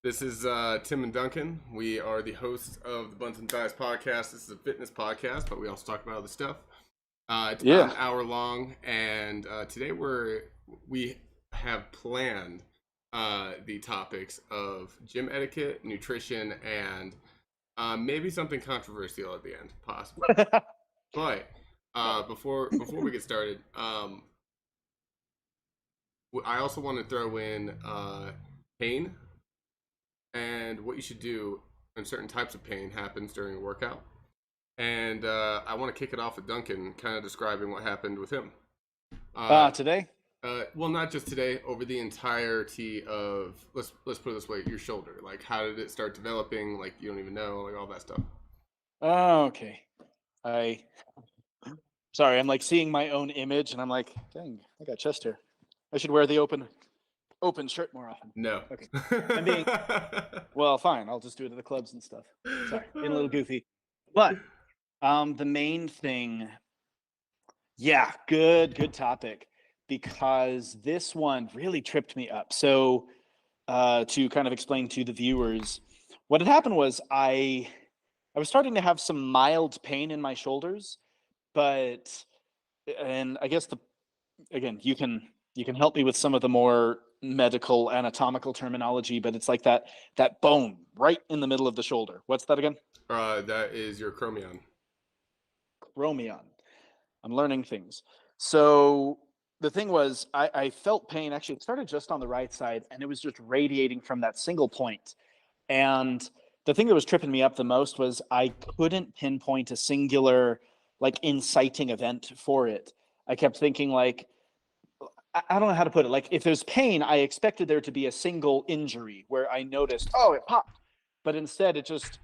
This is Tim and Duncan. We are the hosts of the Buns Thighs Podcast. This is a fitness podcast, but we also talk about other stuff. It's about an hour long, and today we have planned the topics of gym etiquette, nutrition, and maybe something controversial at the end, possibly. But before we get started, I also want to throw in pain and what you should do when certain types of pain happens during a workout. And I want to kick it off with Duncan, kind of describing what happened with him. Today? Well, not just today, over the entirety of, let's put it this way, your shoulder. Like, how did it start developing? Like, you don't even know, like all that stuff. Oh, okay. Sorry, I'm like seeing my own image, and I'm like, dang, I got chest hair. I should wear the open shirt more often. No. Okay. Well, fine. I'll just do it at the clubs and stuff. Sorry, being a little goofy. But the main thing, good topic, because this one really tripped me up. So to kind of explain to the viewers, what had happened was I was starting to have some mild pain in my shoulders, and I guess you can help me with some of the more medical anatomical terminology, but it's like that bone right in the middle of the shoulder. What's that again? That is your chromion. Chromion. I'm learning things. So the thing was, I felt pain. Actually, it started just on the right side, and it was just radiating from that single point. And the thing that was tripping me up the most was I couldn't pinpoint a singular, like, inciting event for it. I kept thinking, like, I don't know how to put it. Like, if there's pain, I expected there to be a single injury where I noticed, oh, it popped. But instead, it just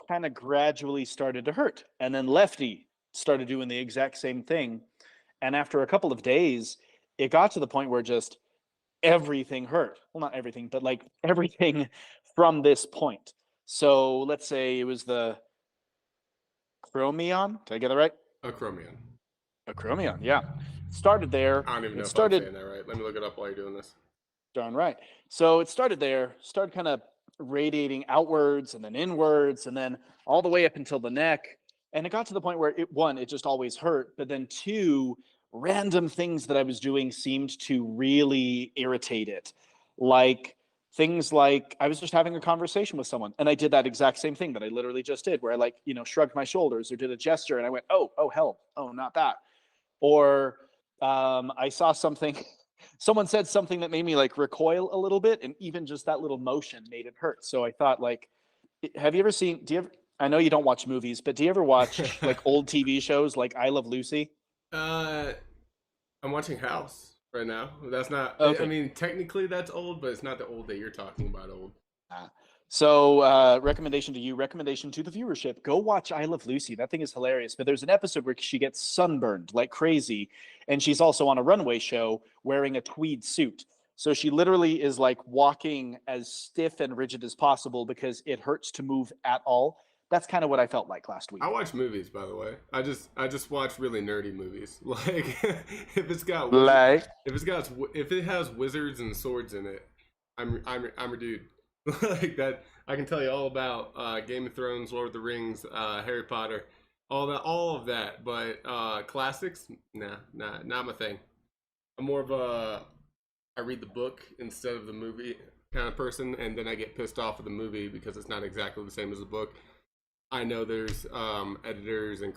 kind of gradually started to hurt. And then lefty started doing the exact same thing. And after a couple of days, it got to the point where just everything hurt. Well, not everything, but like everything from this point. So let's say it was the chromion. Did I get it right? Chromion. A chromion, yeah. Started there. I don't even know if I'm saying that right. Let me look it up while you're doing this. Darn right. So it started there, started kind of radiating outwards and then inwards and then all the way up until the neck. And it got to the point where it just always hurt. But then two, random things that I was doing seemed to really irritate it. Like things like I was just having a conversation with someone and I did that exact same thing that I literally just did, where I shrugged my shoulders or did a gesture and I went, oh, hell. Oh, not that. Or I saw something, someone said something that made me like recoil a little bit, and even just that little motion made it hurt. So I thought, like, I know you don't watch movies, but do you ever watch like old TV shows like I Love Lucy? I'm watching House right now. That's not, okay. I mean, technically that's old, but it's not the old that you're talking about old. So recommendation to you, recommendation to the viewership, go watch I Love Lucy. That thing is hilarious. But there's an episode where she gets sunburned like crazy, and she's also on a runway show wearing a tweed suit. So she literally is like walking as stiff and rigid as possible because it hurts to move at all. That's kind of what I felt like last week. I watch movies, by the way. I just watch really nerdy movies. Like if it has wizards and swords in it, I'm a dude. Like that, I can tell you all about Game of Thrones, Lord of the Rings, Harry Potter, all of that. But classics, not my thing. I'm more of I read the book instead of the movie kind of person, and then I get pissed off with the movie because it's not exactly the same as the book. I know there's editors and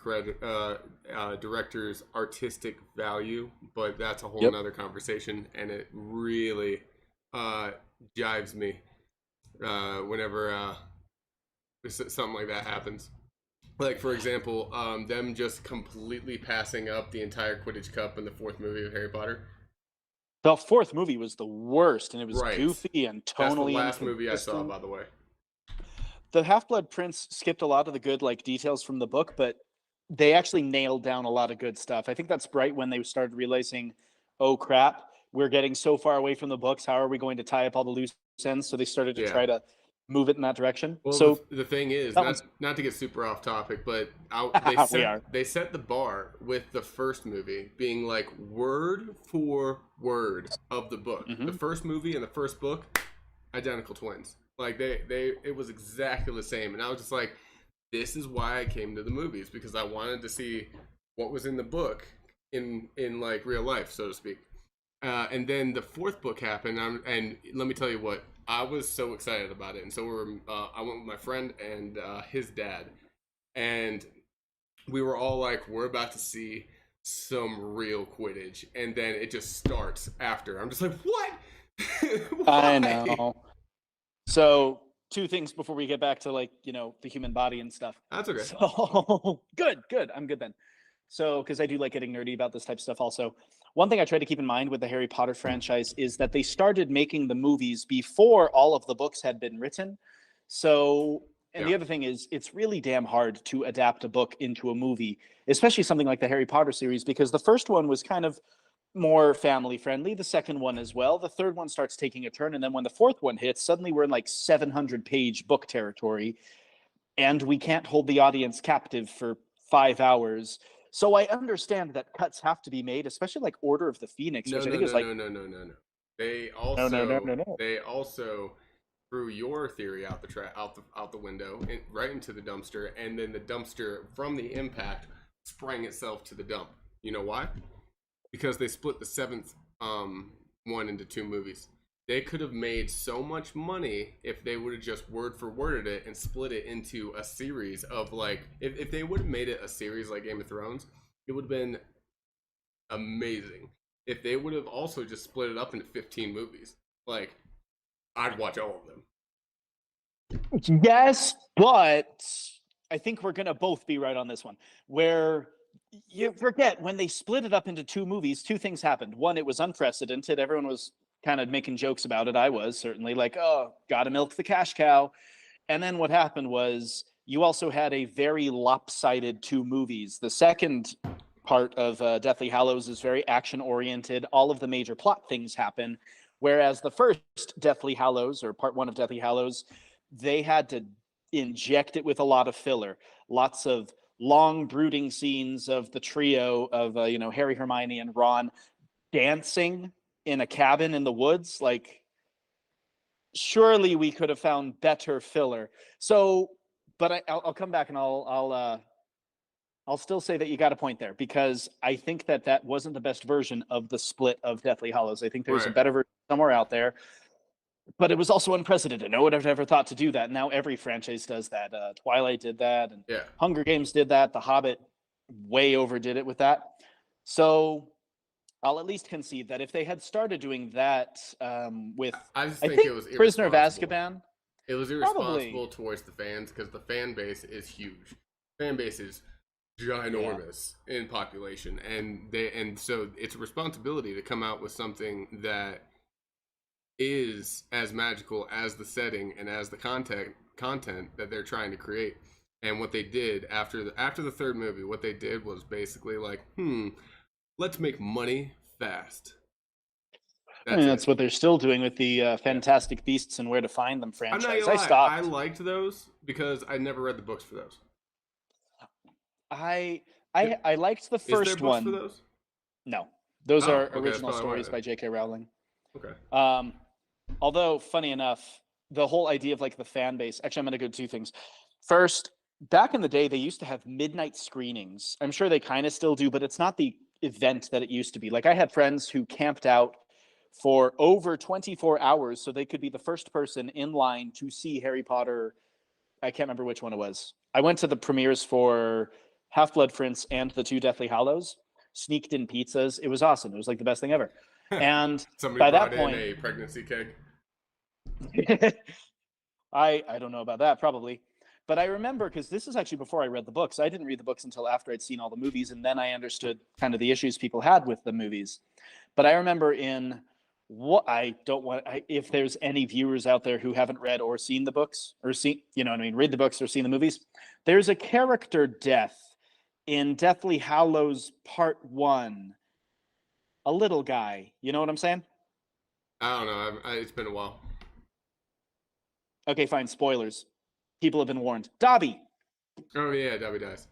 directors' artistic value, but that's a whole nother conversation, and it really jives me whenever something like that happens. Like, for example, them just completely passing up the entire Quidditch Cup in the fourth movie of Harry Potter. The fourth movie was the worst, and it was goofy and tonally. That's the last movie I saw, by the way. The Half-Blood Prince skipped a lot of the good like details from the book, but they actually nailed down a lot of good stuff. I think that's right when they started realizing, oh crap, we're getting so far away from the books. How are we going to tie up all the loose ends? So they started to try to move it in that direction. Well, so the thing is, not to get super off topic, but they set the bar with the first movie being like word for word of the book. Mm-hmm. The first movie and the first book, identical twins. Like it was exactly the same, and I was just like, this is why I came to the movies, because I wanted to see what was in the book in like real life, so to speak. And then the fourth book happened, and let me tell you what, I was so excited about it, and so I went with my friend and his dad, and we were all like, we're about to see some real Quidditch, and then it just starts after. I'm just like, what? I know. So 2 things before we get back to like, the human body and stuff. That's okay. So good. I'm good then. So, because I do like getting nerdy about this type of stuff also. One thing I try to keep in mind with the Harry Potter franchise is that they started making the movies before all of the books had been written. So, and the other thing is, it's really damn hard to adapt a book into a movie, especially something like the Harry Potter series, because the first one was kind of more family friendly, the second one as well. The third one starts taking a turn, and then when the fourth one hits, suddenly we're in like 700-page book territory, and we can't hold the audience captive for 5 hours. So I understand that cuts have to be made, especially like Order of the Phoenix, which I think is like no. They no. they also threw your theory out the window, right into the dumpster, and then the dumpster from the impact sprang itself to the dump. You know why? Because they split the seventh one into 2 movies. They could have made so much money if they would have just word for worded it and split it into a series of like, if they would have made it a series like Game of Thrones, it would have been amazing. If they would have also just split it up into 15 movies, like, I'd watch all of them. Yes, but I think we're gonna both be right on this one. Where you forget, when they split it up into 2 movies, 2 things happened. One, it was unprecedented. Everyone was kind of making jokes about it. I was certainly like, oh, gotta milk the cash cow. And then what happened was you also had a very lopsided 2 movies. The second part of Deathly Hallows is very action oriented. All of the major plot things happen. Whereas the first Deathly Hallows, or part 1 of Deathly Hallows, they had to inject it with a lot of filler, lots of long brooding scenes of the trio of Harry, Hermione, and Ron dancing in a cabin in the woods. Like, surely we could have found better filler. So, but I'll come back and I'll still say that you got a point there, because I think that wasn't the best version of the split of Deathly Hallows. I think there's a better version somewhere out there, but it was also unprecedented. No one ever thought to do that. Now every franchise does that. Twilight did that, and Hunger Games did that. The Hobbit way overdid it with that. So I'll at least concede that if they had started doing that with, I think it was Prisoner of Azkaban, it was irresponsible towards the fans, because the fan base is huge. Fan base is ginormous in population, and so it's a responsibility to come out with something that is as magical as the setting and as the content that they're trying to create. And what they did after the third movie, what they did was basically like, let's make money fast. That's what they're still doing with the Fantastic Beasts and Where to Find Them franchise. I'm not gonna lie, stopped. I liked those because I never read the books for those. I liked the first Is there books one. for those? No, those are original stories by J.K. Rowling. Okay. Although, funny enough, the whole idea of like the fan base. Actually, I'm going to go 2 things. First, back in the day, they used to have midnight screenings. I'm sure they kind of still do, but it's not the event that it used to be. Like, I had friends who camped out for over 24 hours so they could be the first person in line to see Harry Potter. I can't remember which one it was. I went to the premieres for Half-Blood Prince and the 2 Deathly Hallows, sneaked in pizzas. It was awesome. It was like the best thing ever. And somebody by brought that point, in a pregnancy keg. I don't know about that, probably. But I remember, because this is actually before I read the books. I didn't read the books until after I'd seen all the movies, and then I understood kind of the issues people had with the movies. But I remember if there's any viewers out there who haven't read or seen the books, or read the books or seen the movies, there's a character death in Deathly Hallows Part 1. A little guy. You know what I'm saying? I don't know. It's been a while. Okay, fine. Spoilers. People have been warned. Dobby. Oh yeah, Dobby dies.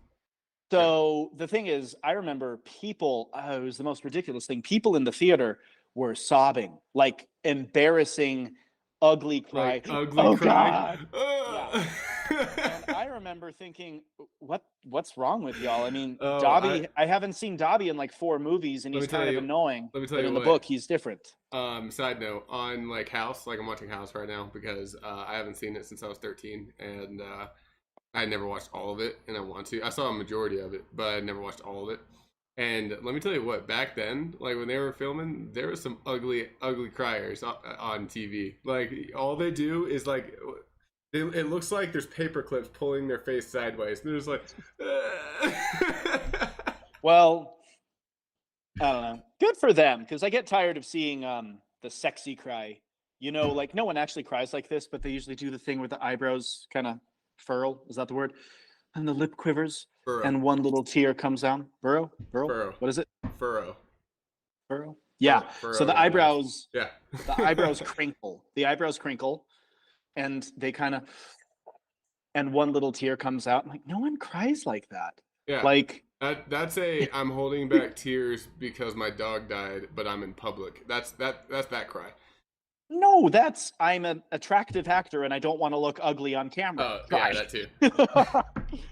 So the thing is, I remember people, it was the most ridiculous thing. People in the theater were sobbing, like embarrassing ugly cry. Like ugly Oh cry. God. Yeah. And I remember thinking, what's wrong with y'all? I mean, Oh, Dobby, I haven't seen Dobby in like 4 movies, and let me he's tell kind of you. annoying. Let me tell But you in the what. book, he's different. Side note on like House, like I'm watching House right now because I haven't seen it since I was 13, and I never watched all of it, and I want to. I saw a majority of it, but I never watched all of it. And let me tell you what, back then, like when they were filming, there was some ugly, ugly criers on TV. Like all they do is like, it looks like there's paper clips pulling their face sideways. And they're just like, Well, I don't know. Good for them, because I get tired of seeing the sexy cry. You know, like no one actually cries like this, but they usually do the thing where the eyebrows kind of furl. Is that the word? And the lip quivers, furrow, and one little tear comes down. Burrow? furrow, What is it? furrow. Furrow? Yeah. Furrow So the is nice. eyebrows, Yeah. the eyebrows crinkle. The eyebrows crinkle, and they kind of, and one little tear comes out. I'm like, no one cries like that. Yeah. Like That's I'm holding back tears because my dog died, but I'm in public. That's that cry. no, that's I'm an attractive actor and I don't want to look ugly on camera. Yeah, that too.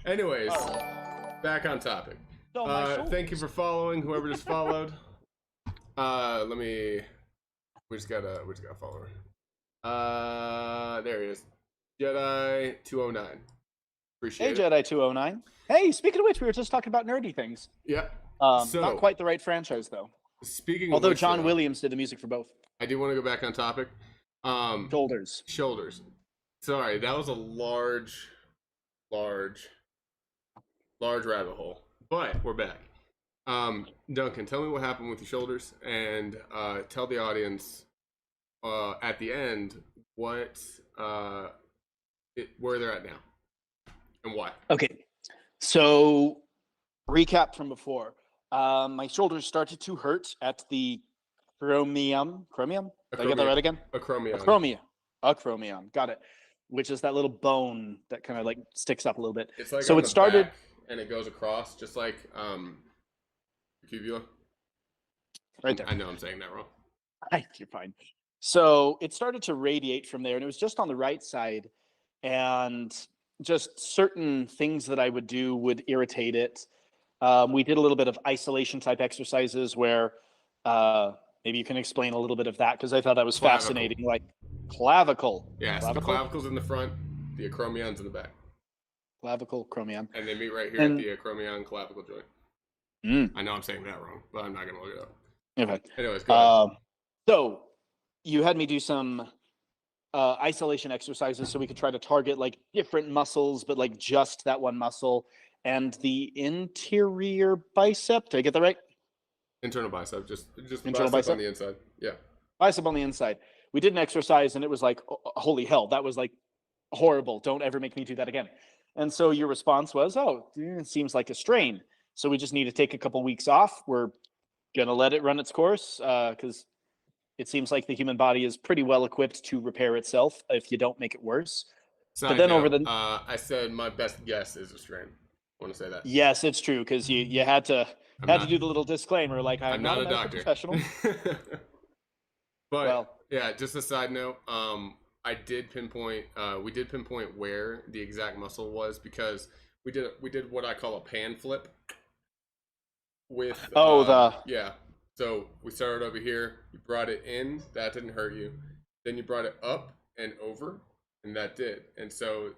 Anyways, back on topic. So Thank you for following whoever just followed. We just got a follower. There he is. Jedi 209. Appreciate Hey it. Jedi 209. Hey, speaking of which, we were just talking about nerdy things. Yeah. Not quite the right franchise though. Speaking Although of which, John Williams did the music for both. I do want to go back on topic. Shoulders. Sorry, that was a large rabbit hole. But we're back. Duncan, tell me what happened with your shoulders, and tell the audience at the end where they're at now and why. Okay, so recap from before. My shoulders started to hurt at the acromion. Did I get that right again? Acromion. Acromion. Got it. Which is that little bone that kind of like sticks up a little bit. It's like so on it the started back and it goes across, just like cuvula. right there. I know I'm saying that wrong. You're fine. So it started to radiate from there, and it was just on the right side, and just certain things that I would do would irritate it. We did a little bit of isolation type exercises where maybe you can explain a little bit of that because I thought that was fascinating. Like clavicle. Yeah, so the clavicle's in the front, the acromion's in the back. Clavicle, acromion. And they meet right here at the acromion clavicle joint. I know I'm saying that wrong, but I'm not going to look it up. Okay. Anyways, go ahead. So you had me do some isolation exercises so we could try to target like different muscles, but like just that one muscle and the interior bicep. Did I get that right? Internal bicep, just internal bicep on the inside. Yeah. Bicep on the inside. We did an exercise and it was like, holy hell, that was like horrible. Don't ever make me do that again. And so your response was, it seems like a strain. So we just need to take a couple weeks off. We're going to let it run its course because it seems like the human body is pretty well equipped to repair itself if you don't make it worse. But then I said my best guess is a strain. I want to say that. Yes, it's true because you had to do the little disclaimer like I'm not a doctor professional. But yeah, just a side note, I did pinpoint we did pinpoint where the exact muscle was because we did what I call a pan flip with yeah. So we started over here, you brought it in, that didn't hurt you. Then you brought it up and over, and that did. And so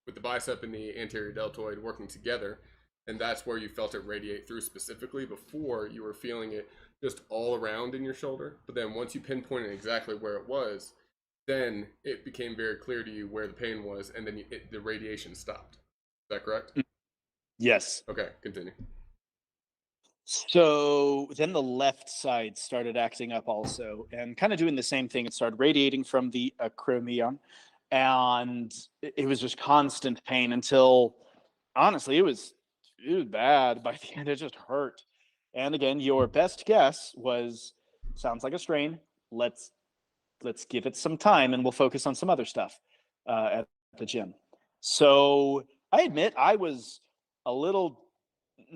with the bicep and the anterior deltoid working together, and that's where you felt it radiate through specifically. Before you were feeling it just all around in your shoulder, but then once you pinpointed exactly where it was, then it became very clear to you where the pain was, and then the radiation stopped. Is that correct? Yes. Okay, continue. So then the left side started acting up also and kind of doing the same thing. It started radiating from the acromion, and it was just constant pain until, honestly, it was bad. By the end, it just hurt. And again, your best guess was, sounds like a strain. Let's give it some time, and we'll focus on some other stuff at the gym. So I admit I was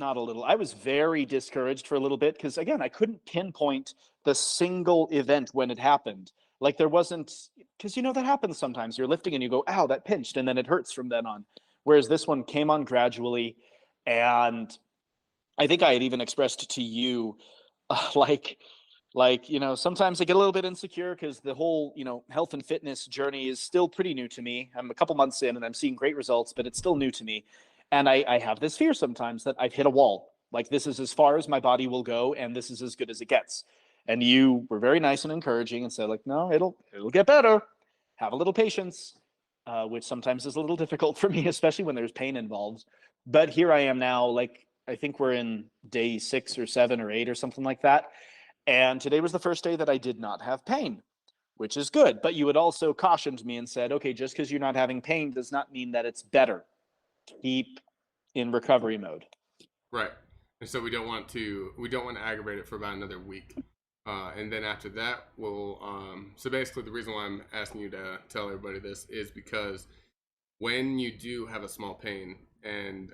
I was very discouraged for a little bit because, again, I couldn't pinpoint the single event when it happened. Like there wasn't because that happens sometimes. You're lifting and you go, ow, that pinched, and then it hurts from then on. Whereas this one came on gradually, and I think I had even expressed to you, like sometimes I get a little bit insecure because the whole health and fitness journey is still pretty new to me. I'm a couple months in and I'm seeing great results, but it's still new to me, and I have this fear sometimes that I've hit a wall. Like, this is as far as my body will go, and this is as good as it gets. And you were very nice and encouraging and said, like, no, it'll get better. Have a little patience, which sometimes is a little difficult for me, especially when there's pain involved. But here I am now, like, I think we're in day 6 or 7 or 8 or something like that. And today was the first day that I did not have pain, which is good. But you had also cautioned me and said, okay, just because you're not having pain does not mean that it's better. Keep in recovery mode. Right. And so we don't want to aggravate it for about another week. And then after that, we'll, so basically the reason why I'm asking you to tell everybody this is because when you do have a small pain and,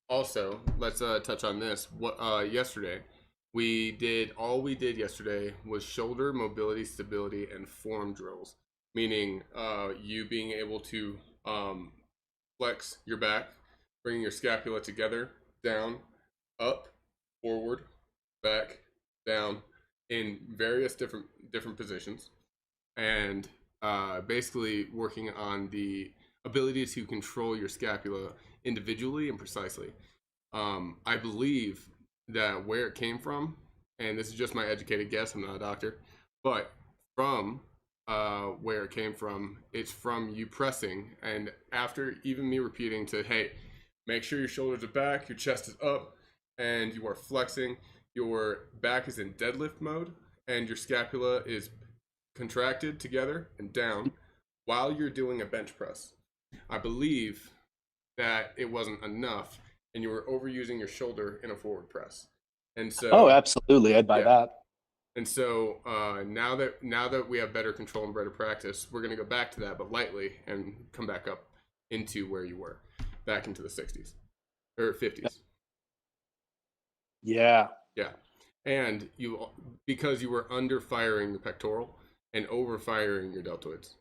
also let's touch on this. Yesterday, all we did yesterday was shoulder mobility, stability, and form drills, meaning you being able to flex your back, bringing your scapula together, down, up, forward, back, down, in various different positions, and basically working on the ability to control your scapula individually and precisely. I believe that where it came from, and this is just my educated guess, I'm not a doctor, but from where it came from, it's from you pressing, and after even me repeating to, hey, make sure your shoulders are back, your chest is up, and you are flexing, your back is in deadlift mode, and your scapula is contracted together and down while you're doing a bench press. I believe that it wasn't enough, and you were overusing your shoulder in a forward press. And so, absolutely, I'd buy that. And so now that we have better control and better practice, we're going to go back to that, but lightly, and come back up into where you were, back into the 60s or 50s. Yeah. Yeah. And because you were under firing the pectoral and over firing your deltoids.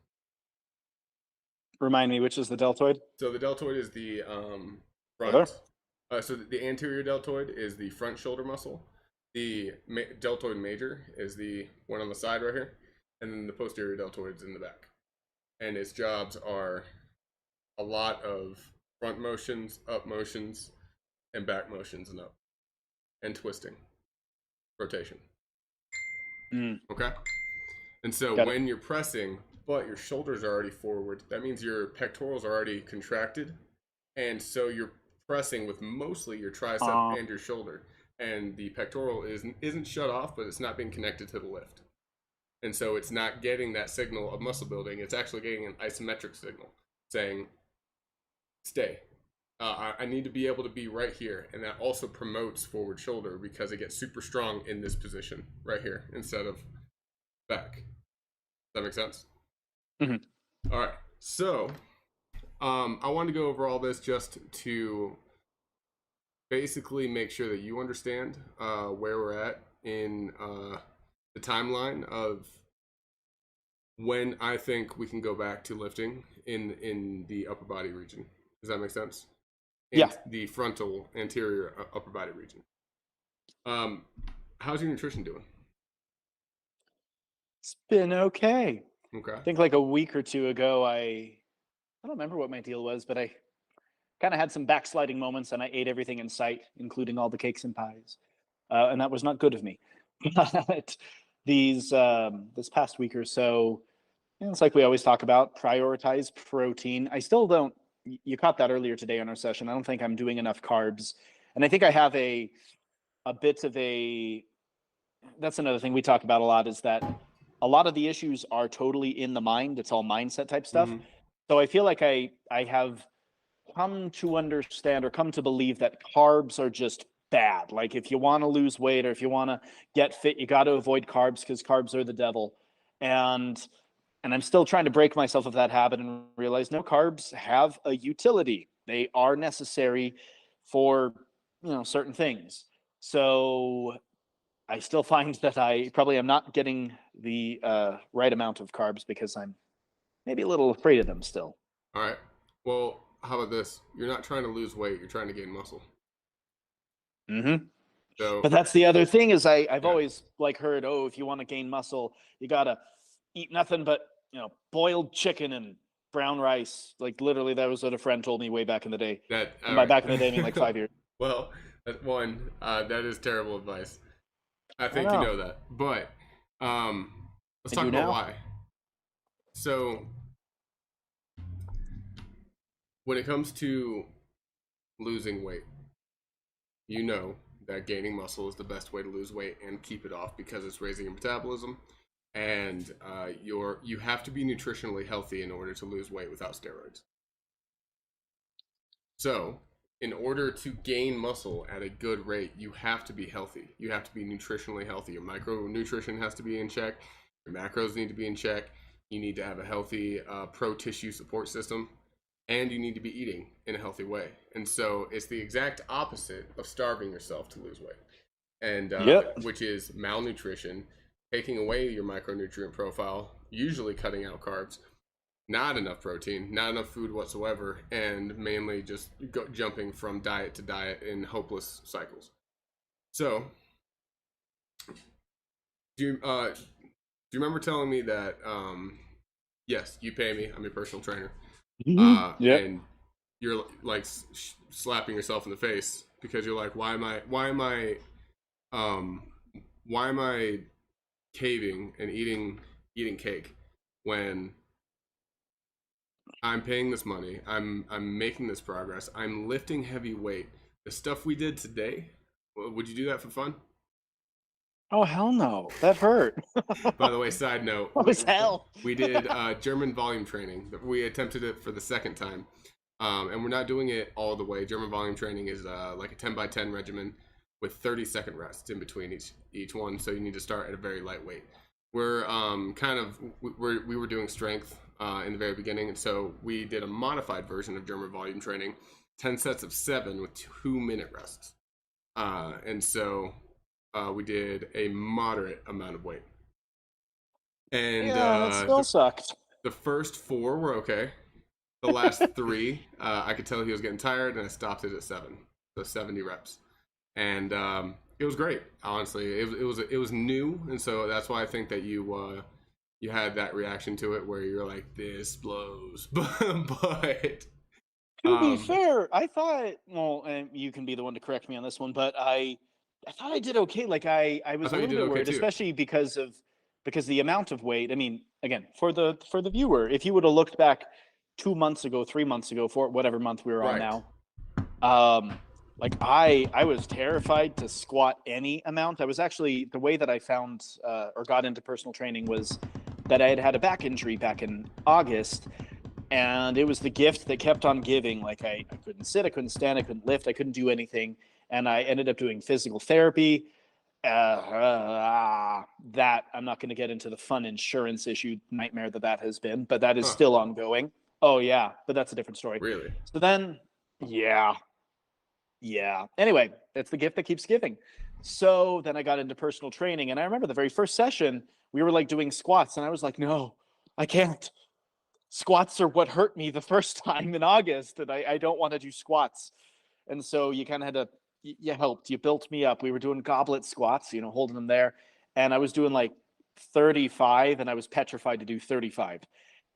Remind me, which is the deltoid? So the deltoid is the front. So the anterior deltoid is the front shoulder muscle. The deltoid major is the one on the side right here, and then the posterior deltoid is in the back. And its jobs are a lot of front motions, up motions, and back motions and up, and twisting, rotation. Okay? And so when you're pressing, but your shoulders are already forward, that means your pectorals are already contracted, and so you're pressing with mostly your tricep and your shoulder, and the pectoral isn't shut off, but it's not being connected to the lift, and so it's not getting that signal of muscle building. It's actually getting an isometric signal saying, stay. I need to be able to be right here, and that also promotes forward shoulder because it gets super strong in this position right here instead of back. Does that make sense? Mm-hmm. All right, so I want to go over all this just to basically make sure that you understand where we're at in the timeline of when I think we can go back to lifting in the upper body region. Does that make sense? The frontal anterior upper body region. How's your nutrition doing? It's been okay. Okay. I think like a week or two ago, I don't remember what my deal was, but I kind of had some backsliding moments, and I ate everything in sight, including all the cakes and pies, and that was not good of me. But this past week or so, it's like we always talk about, prioritize protein. I still don't. You caught that earlier today on our session. I don't think I'm doing enough carbs, and I think I have a bit of a. That's another thing we talk about a lot, is that a lot of the issues are totally in the mind. It's all mindset type stuff. Mm-hmm. So I feel like I have come to understand or come to believe that carbs are just bad. Like, if you want to lose weight or if you want to get fit, you got to avoid carbs because carbs are the devil. And I'm still trying to break myself of that habit and realize, no, carbs have a utility. They are necessary for, certain things. So I still find that I probably am not getting the right amount of carbs because I'm maybe a little afraid of them still. All right. Well, how about this? You're not trying to lose weight. You're trying to gain muscle. Mm-hmm. So, But that's the other thing is I've yeah. always like heard, oh, if you want to gain muscle, you gotta eat nothing but boiled chicken and brown rice. Like literally, that was what a friend told me way back in the day. That And by back in the day, I mean like 5 years. Well, that is terrible advice. I think know. you know that. But let's talk about why. So when it comes to losing weight, you know that gaining muscle is the best way to lose weight and keep it off because it's raising your metabolism, and you have to be nutritionally healthy in order to lose weight without steroids. So in order to gain muscle at a good rate, you have to be healthy. You have to be nutritionally healthy. Your micronutrition has to be in check. Your macros need to be in check. You need to have a healthy pro-tissue support system. And you need to be eating in a healthy way. And so it's the exact opposite of starving yourself to lose weight. And which is malnutrition, taking away your micronutrient profile, usually cutting out carbs, not enough protein, not enough food whatsoever, and mainly just jumping from diet to diet in hopeless cycles. So, do you remember telling me that, yes, you pay me, I'm your personal trainer, and you're like slapping yourself in the face because you're like, why am I caving and eating cake when I'm paying this money, I'm making this progress, I'm lifting heavy weight. The stuff we did today, would you do that for fun? Oh, hell no. That hurt. By the way, side note, hell. We did German volume training. We attempted it for the second time. And we're not doing it all the way. German volume training is like a 10 by 10 regimen with 30-second rests in between each one. So you need to start at a very light weight. We're we were doing strength in the very beginning. And so we did a modified version of German volume training, 10 sets of 7 with 2-minute rests. And so we did a moderate amount of weight. And it still sucked. The first 4 were okay. The last 3, I could tell he was getting tired, and I stopped it at 7, so 70 reps, and it was great. Honestly, it was new, and so that's why I think that you had that reaction to it, where you're like, "This blows," but to be fair, I thought. Well, and you can be the one to correct me on this one, but I thought I did okay. Like I was a little bit worried, especially because the amount of weight. I mean, again, for the viewer, if you would have looked back 2 months ago, 3 months ago, for whatever month we were on now, like I was terrified to squat any amount. I was actually, the way that I found or got into personal training was that I had a back injury back in August, and it was the gift that kept on giving. Like I couldn't sit, I couldn't stand, I couldn't lift, I couldn't do anything, and I ended up doing physical therapy. That I'm not going to get into the fun insurance issue nightmare that has been, but that is still ongoing. Oh yeah, but that's a different story. Really? So then, yeah. Anyway, it's the gift that keeps giving. So then I got into personal training, and I remember the very first session we were like doing squats, and I was like, no, I can't. Squats are what hurt me the first time in August, and I don't want to do squats. And so you kind of had to, you helped, you built me up. We were doing goblet squats, holding them there, and I was doing like 35, and I was petrified to do 35.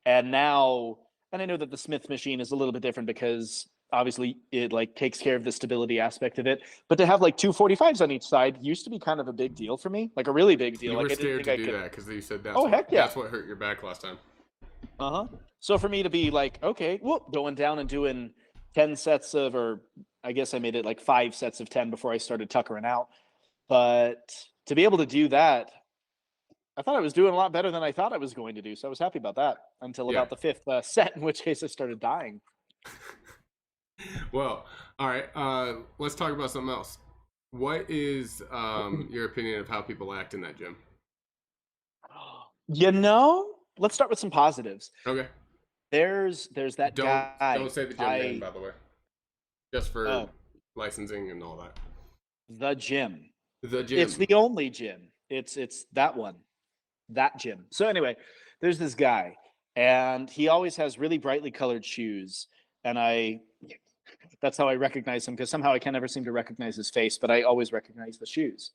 And now, and I know that the Smith machine is a little bit different because obviously it like takes care of the stability aspect of it, but to have like 245s on each side used to be kind of a big deal for me, like a really big deal. You like were scared to do that because you said that's what hurt your back last time. So for me to be like, okay, going down and doing 10 sets of, or I guess I made it like 5 sets of 10 before I started tuckering out, but to be able to do that, I thought I was doing a lot better than I thought I was going to do. So I was happy about that until about the 5th set, in which case I started dying. Well, all right. Let's talk about something else. What is your opinion of how people act in that gym? Let's start with some positives. Okay. There's that guy. Don't say the gym name, by the way. Just for licensing and all that. The gym. The It's gym. the only gym. It's that one, that gym. So anyway, there's this guy, and he always has really brightly colored shoes, and that's how I recognize him because somehow I can never seem to recognize his face, but I always recognize the shoes.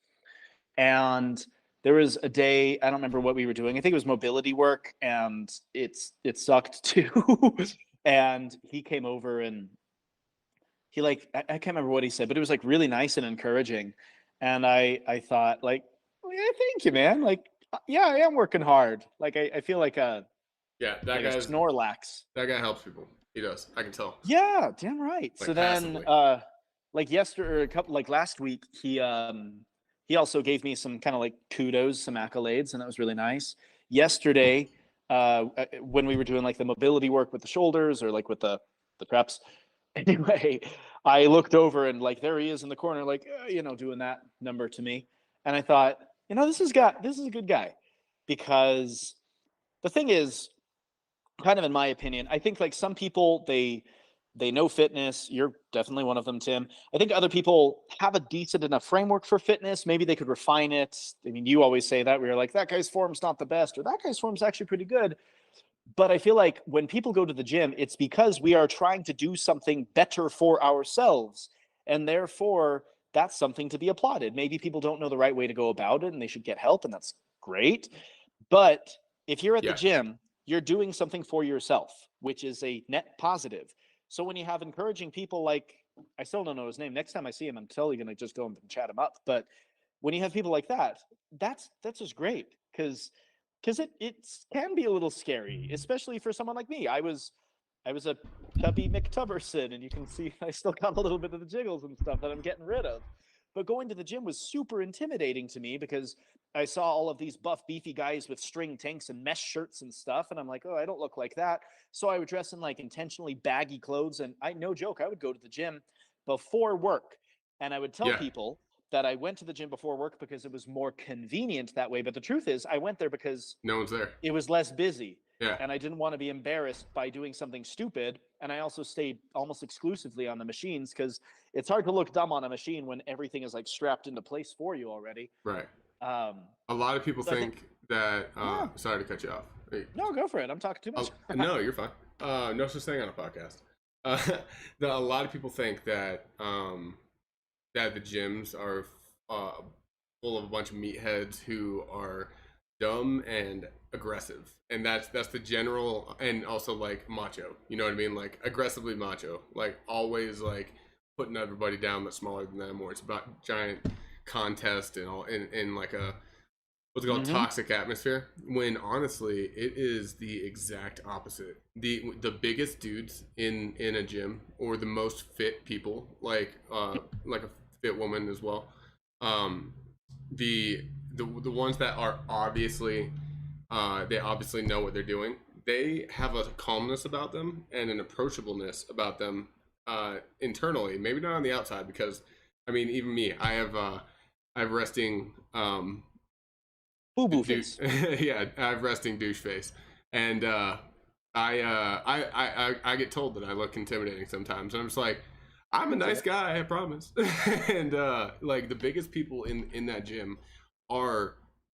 And there was a day, I don't remember what we were doing. I think it was mobility work, and it sucked too. And he came over and he like I can't remember what he said, but it was like really nice and encouraging. And I thought like, well, yeah, thank you, man. Like, yeah, I am working hard. Like I feel Yeah, like a Snorlax. that guy helps people. He does. I can tell. Yeah, damn right. Like So then passively. like yesterday or a couple like last week, he also gave me some kind of like kudos, some accolades, and that was really nice. Yesterday, when we were doing like the mobility work with the shoulders or like with the preps, anyway, I looked over and like there he is in the corner, like doing that number to me, and I thought, this is a good guy, because the thing is, kind of in my opinion, I think like some people they know fitness. You're definitely one of them, Tim. I think other people have a decent enough framework for fitness. Maybe they could refine it. I mean, you always say that, where you're like, that guy's form's not the best, or that guy's form's actually pretty good. But I feel like when people go to the gym, it's because we are trying to do something better for ourselves. And therefore, that's something to be applauded. Maybe people don't know the right way to go about it and they should get help, and that's great. But if you're at the Yeah. gym, you're doing something for yourself, which is a net positive. So when you have encouraging people like, I still don't know his name. Next time I see him, I'm totally going to just go and chat him up. But when you have people like that, that's just great, because it can be a little scary, especially for someone like me. I was a tubby McTubberson, and you can see I still got a little bit of the jiggles and stuff that I'm getting rid of. But going to the gym was super intimidating to me because I saw all of these buff, beefy guys with string tanks and mesh shirts and stuff, and I'm like, oh, I don't look like that. So I would dress in like intentionally baggy clothes, and no joke, I would go to the gym before work, and I would tell Yeah. people that I went to the gym before work because it was more convenient that way. But the truth is, I went there because No one's there. it was less busy, Yeah. and I didn't want to be embarrassed by doing something stupid. And I also stayed almost exclusively on the machines because it's hard to look dumb on a machine when everything is like strapped into place for you already. Right. Um, A lot of people so I think, think that. yeah, Sorry to cut you off. Hey, no, go for it. I'm talking too much. no, you're fine. No such thing on a podcast. Uh, a lot of people think that that the gyms are uh, full of a bunch of meatheads who are dumb and aggressive, and that's the general, and also like macho. You know what I mean? Like aggressively macho, like always like putting everybody down that's smaller than them, or it's about giant contest and all in like a what's it called, Mm-hmm. toxic atmosphere, when honestly it is the exact opposite. The biggest dudes in a gym, or the most fit people, like a fit woman as well, um the ones that are obviously they obviously know what they're doing. They have a calmness about them and an approachableness about them, internally, maybe not on the outside, because I mean, even me, I have resting Boo boo dude. face. Yeah, I have resting douche face, and I get told that I look intimidating sometimes, and I'm just like, I'm a nice guy, I promise. And like the biggest people in that gym are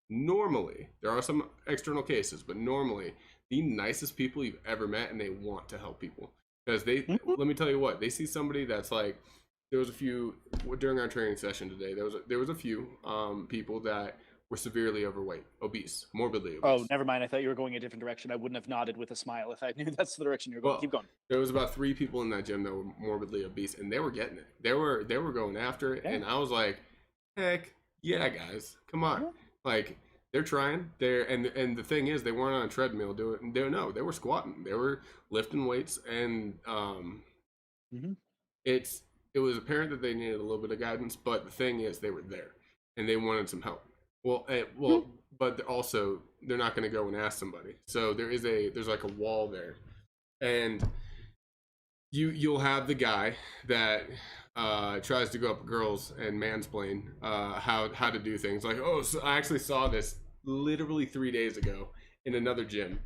normally, there are some external cases, but normally the nicest people you've ever met, and they want to help people, because they, Mm-hmm. let me tell you what, they see somebody that's like, there was a few during our training session today. There was a few people that were severely overweight, obese, morbidly Oh, obese. never mind. I thought you were going a different direction. I wouldn't have nodded with a smile if I knew that's the direction you were going. Well, Keep going. there was about 3 people in that gym that were morbidly obese, and they were getting it. They were going after it, Yeah. and I was like, heck yeah, guys, come on! Yeah. Like they're trying. And the thing is, they weren't on a treadmill doing it. They were squatting. They were lifting weights, and Mm-hmm. it's it was apparent that they needed a little bit of guidance. But the thing is, they were there, and they wanted some help. Well, but also they're not going to go and ask somebody. So there's like a wall there, and you'll have the guy that tries to go up girls and mansplain how to do things. Like, oh, so I actually saw this literally 3 days ago in another gym,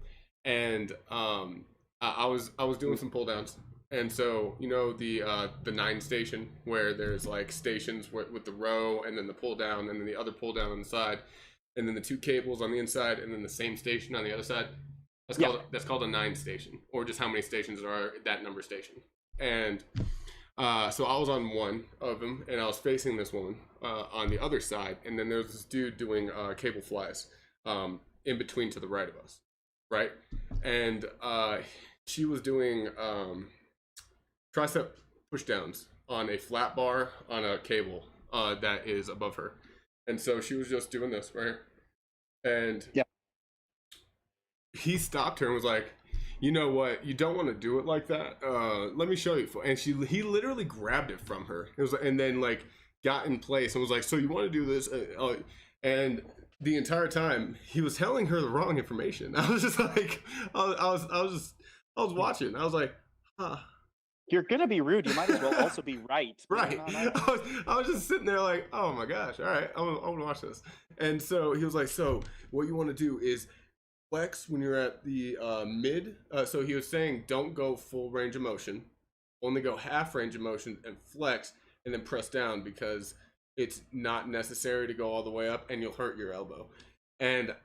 and I was doing some pull downs, And so, the 9 station where there's like stations with the row and then the pull down and then the other pull down on the side and then the 2 cables on the inside and then the same station on the other side. Yeah. That's called a 9 station, or just how many stations there are that number station. And so I was on one of them and I was facing this woman on the other side, and then there's this dude doing cable flies in between to the right of us, right? And she was doing tricep push downs on a flat bar on a cable that is above her. And so she was just doing this right here. And yeah, he stopped her and was like, you know what, you don't want to do it like that. Let me show you. And he literally grabbed it from her. It was, and then like got in place and was like, so you want to do this? And the entire time he was telling her the wrong information. I was just like, I was watching. I was like, huh. You're gonna be rude. You might as well also be right. Right. I was just sitting there like, oh my gosh, all right, I'm gonna watch this. And so he was like, so what you want to do is flex when you're at the mid. So he was saying, don't go full range of motion, only go half range of motion and flex, and then press down because it's not necessary to go all the way up and you'll hurt your elbow. And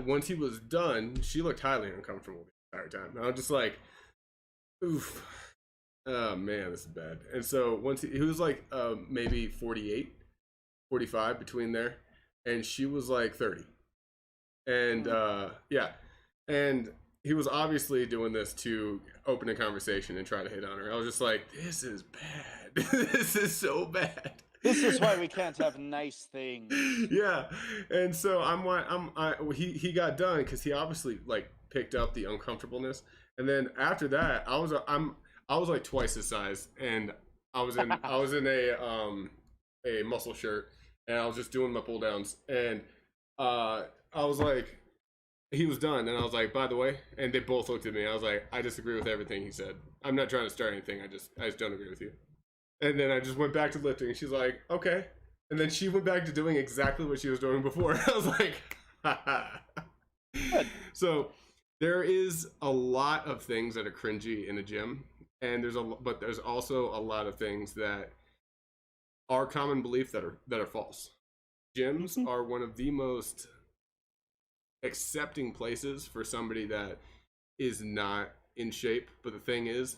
once he was done, she looked highly uncomfortable the entire time. I was just like, oof. Oh man, this is bad. And so once he was like maybe 48, 45 between there, and she was like 30. And yeah, and he was obviously doing this to open a conversation and try to hit on her. I was just like, this is bad. This is so bad. This is why we can't have nice things. Yeah, and so he got done because he obviously like picked up the uncomfortableness, and then after that, I was like twice his size, and I was in a muscle shirt, and I was just doing my pull downs, and I was like, he was done, and I was like, by the way, and they both looked at me. I was like, I disagree with everything he said. I'm not trying to start anything. I just don't agree with you. And then I just went back to lifting, and she's like, okay. And then she went back to doing exactly what she was doing before. I was like, Good. So there is a lot of things that are cringy in a gym, and but there's also a lot of things that are common belief that are false. Gyms are one of the most accepting places for somebody that is not in shape. But the thing is,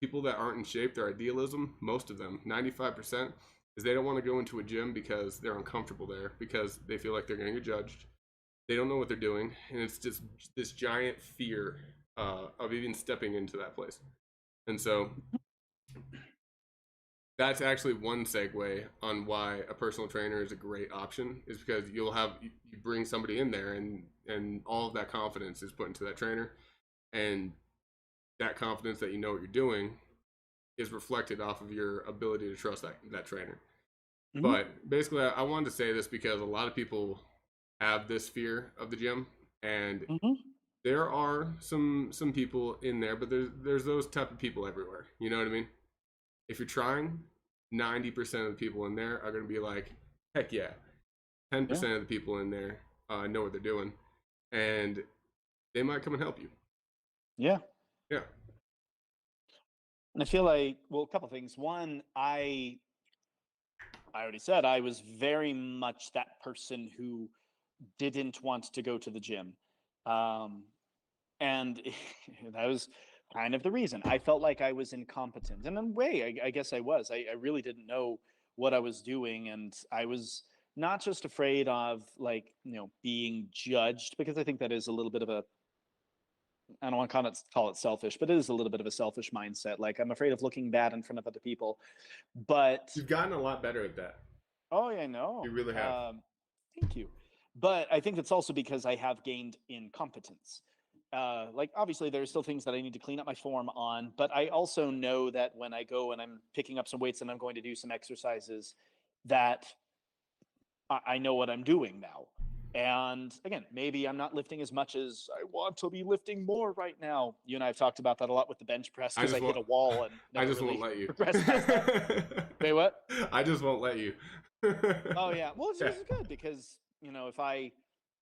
people that aren't in shape, their idealism, most of them, 95%, is they don't want to go into a gym because they're uncomfortable there, because they feel like they're going to get judged. They don't know what they're doing, and it's just this giant fear of even stepping into that place. And so that's actually one segue on why a personal trainer is a great option, is because you bring somebody in there, and all of that confidence is put into that trainer, and that confidence that you know what you're doing is reflected off of your ability to trust that trainer. Mm-hmm. But basically, I wanted to say this because a lot of people have this fear of the gym, and there are some people in there, but there's those type of people everywhere. You know what I mean? If you're trying, 90% of the people in there are going to be like, heck yeah. 10% of the people in there know what they're doing, and they might come and help you. Yeah. Yeah. And I feel like, well, a couple things. One, I already said I was very much that person who didn't want to go to the gym. And that was kind of the reason. I felt like I was incompetent. And in a way, I guess I was. I really didn't know what I was doing. And I was not just afraid of, like, being judged, because I think that is a little bit of I don't want to call it selfish, but it is a little bit of a selfish mindset. Like, I'm afraid of looking bad in front of other people. But you've gotten a lot better at that. Oh, yeah, I know. You really have. Thank you. But I think it's also because I have gained in competence. Like, obviously, there are still things that I need to clean up my form on, but I also know that when I go and I'm picking up some weights and I'm going to do some exercises, that I know what I'm doing now. And again, maybe I'm not lifting as much as I want to be lifting more right now. You and I have talked about that a lot with the bench press, because I hit a wall and I just won't let you. Wait, what? I just won't let you. Oh yeah, well, it's good because if I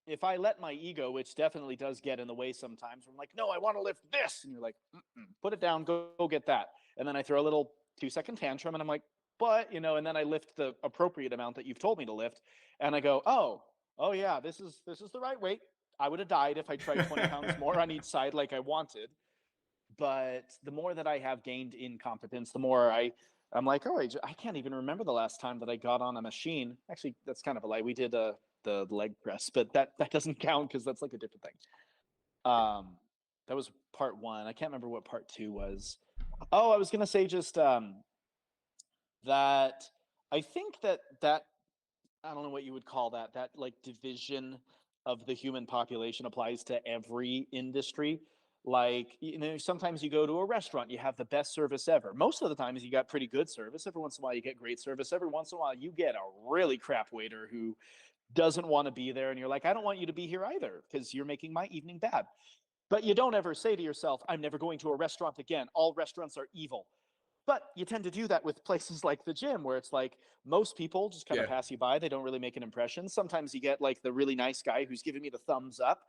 if I let my ego, which definitely does get in the way sometimes, I'm like, no, I want to lift this. And you're like, put it down, go get that. And then I throw a little 2-second tantrum and I'm like, but, and then I lift the appropriate amount that you've told me to lift. And I go, oh yeah, this is the right weight. I would have died if I tried 20 pounds more on each side like I wanted. But the more that I have gained in competence, the more I'm like, oh, I can't even remember the last time that I got on a machine. Actually, that's kind of a lie. We did the leg press, but that doesn't count because that's like a different thing. That was part one. I can't remember what part two was. Oh, I was gonna say just that I think that I don't know what you would call that like division of the human population applies to every industry. Like, sometimes you go to a restaurant, you have the best service ever. Most of the times you got pretty good service. Every once in a while you get great service. Every once in a while you get a really crap waiter who doesn't want to be there. And you're like, I don't want you to be here either because you're making my evening bad. But you don't ever say to yourself, I'm never going to a restaurant again. All restaurants are evil. But you tend to do that with places like the gym, where it's like most people just kind of pass you by. They don't really make an impression. Sometimes you get like the really nice guy who's giving me the thumbs up.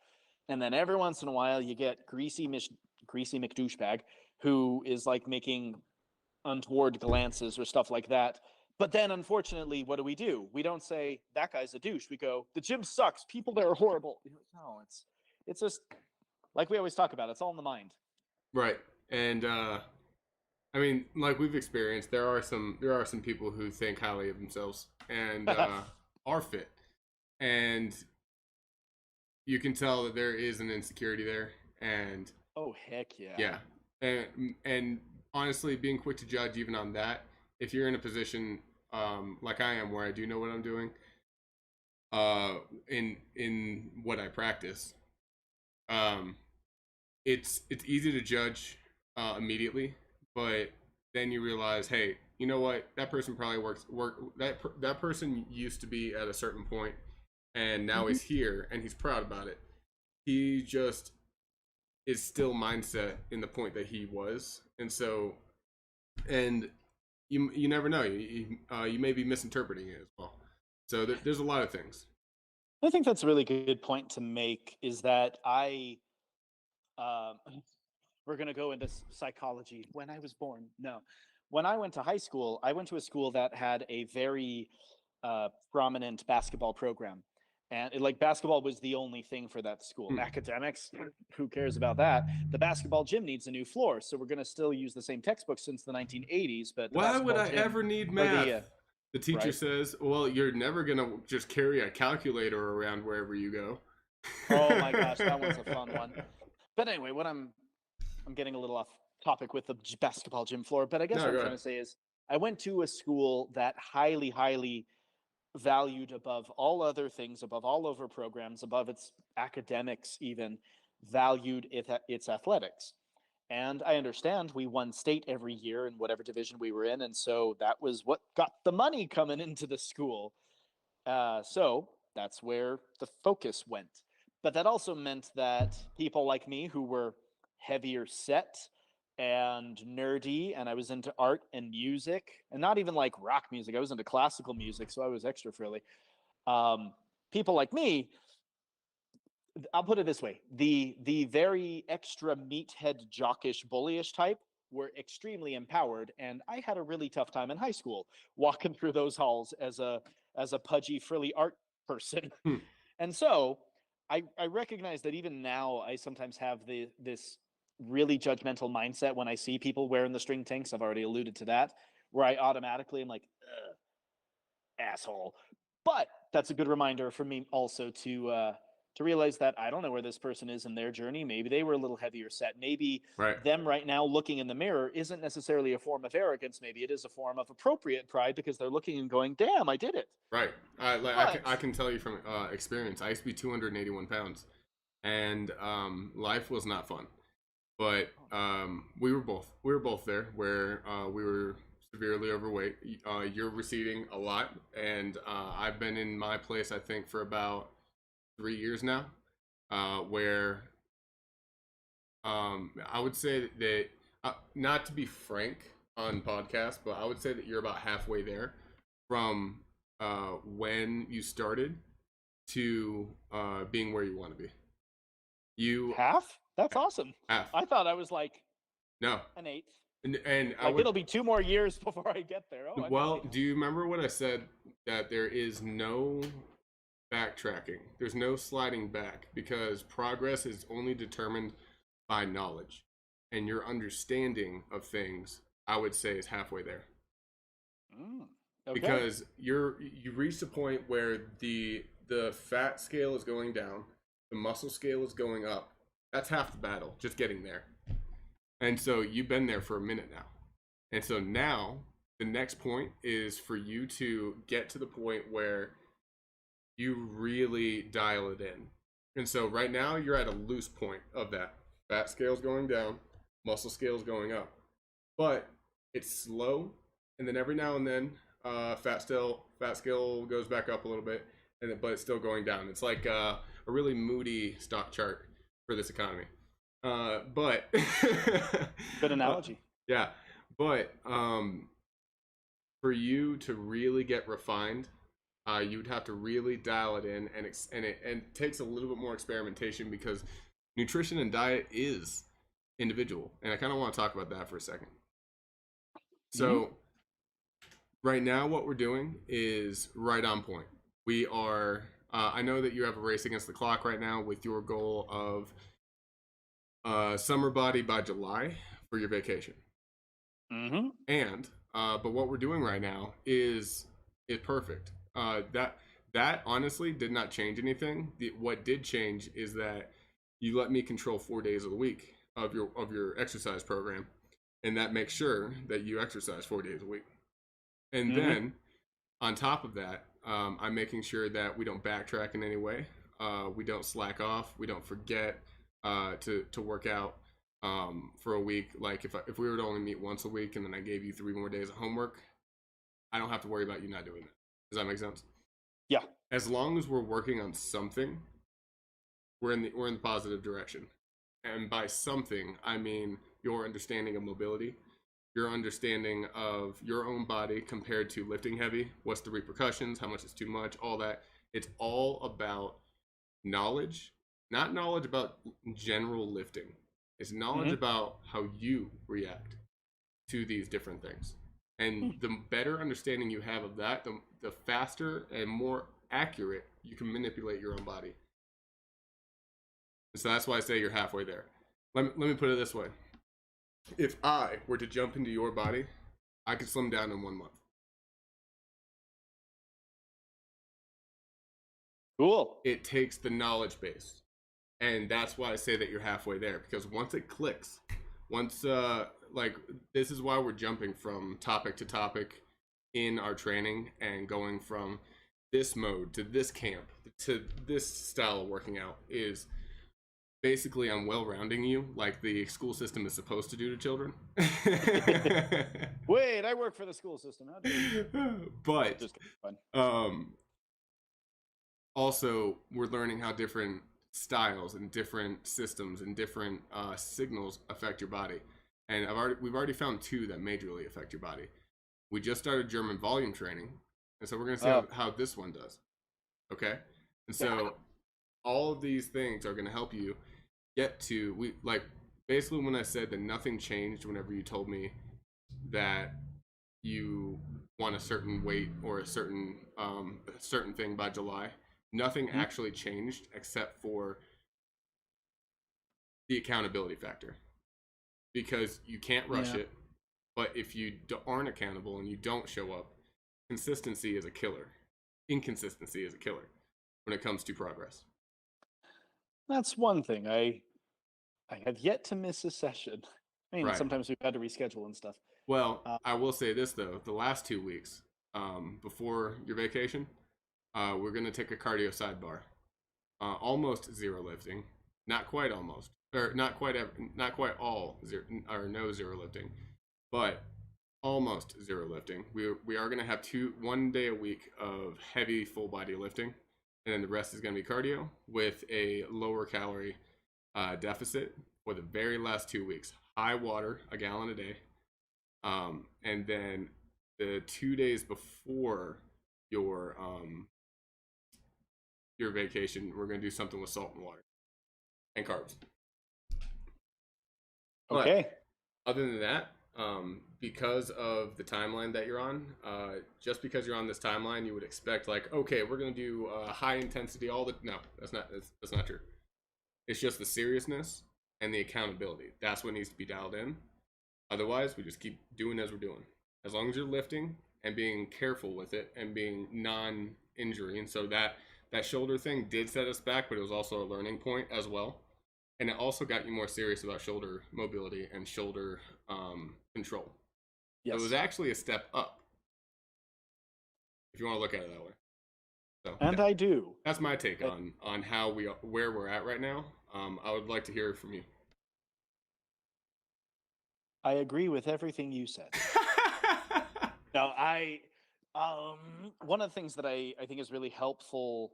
And then every once in a while you get greasy McDouchebag who is like making untoward glances or stuff like that. But then unfortunately, what do? We don't say that guy's a douche. We go, the gym sucks. People there are horrible. No, it's just like we always talk about. It's all in the mind. Right. And I mean, like we've experienced, there are some people who think highly of themselves and are fit, and you can tell that there is an insecurity there. And oh heck yeah, yeah, and honestly, being quick to judge even on that, if you're in a position like I am, where I do know what I'm doing, in what I practice, it's easy to judge immediately, but then you realize, hey, you know what? That person probably that person used to be at a certain point, and now he's here, and he's proud about it. He just is still mindset in the point that he was, and so, and you never know. You may be misinterpreting it as well. So there's a lot of things. I think that's a really good point to make. Is that we're going to go into psychology. When I was born, no. When I went to high school, I went to a school that had a very prominent basketball program. And like basketball was the only thing for that school. Academics, who cares about that? The basketball gym needs a new floor. So we're going to still use the same textbook since the 1980s. But why would I ever need math? The teacher right? says, well, you're never going to just carry a calculator around wherever you go. Oh my gosh, that one's a fun one. But anyway, what I'm getting a little off topic with the basketball gym floor, but I guess what I'm trying to say is I went to a school that highly, highly valued above all other things, above all other programs, above its academics even, valued its athletics. And I understand we won state every year in whatever division we were in, and so that was what got the money coming into the school. So that's where the focus went. But that also meant that people like me who were heavier set and nerdy, and I was into art and music, and not even like rock music. I was into classical music, so I was extra frilly. People like me, I'll put it this way: the very extra meathead, jockish, bullyish type were extremely empowered, and I had a really tough time in high school walking through those halls as a pudgy, frilly art person. And so I recognize that even now I sometimes have this really judgmental mindset when I see people wearing the string tanks. I've already alluded to that, where I automatically am like, asshole. But that's a good reminder for me also to realize that I don't know where this person is in their journey. Maybe they were a little heavier set. Maybe them right now looking in the mirror isn't necessarily a form of arrogance. Maybe it is a form of appropriate pride because they're looking and going, damn, I did it. Right. I can tell you from experience. I used to be 281 pounds, and life was not fun. But we were both there where we were severely overweight. You're receding a lot, and I've been in my place I think for about 3 years now, where I would say that not to be frank on podcast, but I would say that you're about halfway there from when you started to being where you want to be. You Half? That's awesome. half. I thought I was like No. an eighth. And I Like would, it'll be 2 more years before I get there. Oh, I'm well, happy. do you remember what I said, that there is no backtracking? There's no sliding back, because progress is only determined by knowledge, and your understanding of things, I would say, is halfway there. Okay. Because you reach the point where the fat scale is going down, the muscle scale is going up. That's half the battle, just getting there. And so you've been there for a minute now. And so now the next point is for you to get to the point where you really dial it in. And so right now you're at a loose point of that. Fat scale's going down, muscle scale's going up. But it's slow, and then every now and then fat scale goes back up a little bit, but it's still going down. It's like a really moody stock chart for this economy. But Good analogy. yeah, but for you to really get refined, you'd have to really dial it in, and it takes a little bit more experimentation, because nutrition and diet is individual, and I kind of want to talk about that for a second. So right now what we're doing is right on point. We are I know that you have a race against the clock right now with your goal of summer body by July for your vacation. And but what we're doing right now is perfect. That honestly did not change anything. What did change is that you let me control 4 days of the week of your exercise program, and that makes sure that you exercise 4 days a week. And then on top of that, I'm making sure that we don't backtrack in any way. We don't slack off. We don't forget to work out for a week. Like if we were to only meet once a week and then I gave you 3 more days of homework, I don't have to worry about you not doing that. Does that make sense? Yeah. As long as we're working on something, we're in the positive direction. And by something, I mean your understanding of mobility, your understanding of your own body compared to lifting heavy, what's the repercussions, how much is too much, all that. It's all about knowledge, not knowledge about general lifting. It's knowledge about how you react to these different things. And the better understanding you have of that, the faster and more accurate you can manipulate your own body. So that's why I say you're halfway there. Let me put it this way. If I were to jump into your body, I could slim down in 1 month. Cool. It takes the knowledge base. And that's why I say that you're halfway there. Because once it clicks, once, this is why we're jumping from topic to topic in our training and going from this mode to this camp to this style of working out, is basically I'm well-rounding you like the school system is supposed to do to children. Wait, I work for the school system. How do you... But Just fun. also we're learning how different styles and different systems and different signals affect your body. And we've already found 2 that majorly affect your body. We just started German volume training, and so we're going to see how this one does. Okay? And so all of these things are going to help you get to, basically when I said that nothing changed whenever you told me that you want a certain weight or a certain thing by July, nothing actually changed except for the accountability factor. Because you can't rush it, but if you aren't accountable and you don't show up, consistency is a killer. Inconsistency is a killer when it comes to progress. That's one thing. I have yet to miss a session. I mean, sometimes we've had to reschedule and stuff. Well, I will say this, though. The last 2 weeks before your vacation, we're going to take a cardio sidebar. Almost zero lifting. Not quite almost. Or not quite all zero, or no zero lifting. But almost zero lifting. We are going to have 1 day a week of heavy full body lifting. And then the rest is going to be cardio with a lower calorie deficit for the very last 2 weeks. High water, a gallon a day. And then the 2 days before your your vacation, we're going to do something with salt and water and carbs. Okay. But other than that, because of the timeline that you're on, just because you're on this timeline, you would expect like, okay, we're going to do high intensity all the. No, that's not true. It's just the seriousness and the accountability. That's what needs to be dialed in. Otherwise, we just keep doing as we're doing. As long as you're lifting and being careful with it and being non-injury, and so that shoulder thing did set us back, but it was also a learning point as well. And it also got you more serious about shoulder mobility and shoulder control. Yes. So it was actually a step up, if you want to look at it that way. So, and I do. That's my take on how where we're at right now. I would like to hear from you. I agree with everything you said. No, one of the things that I think is really helpful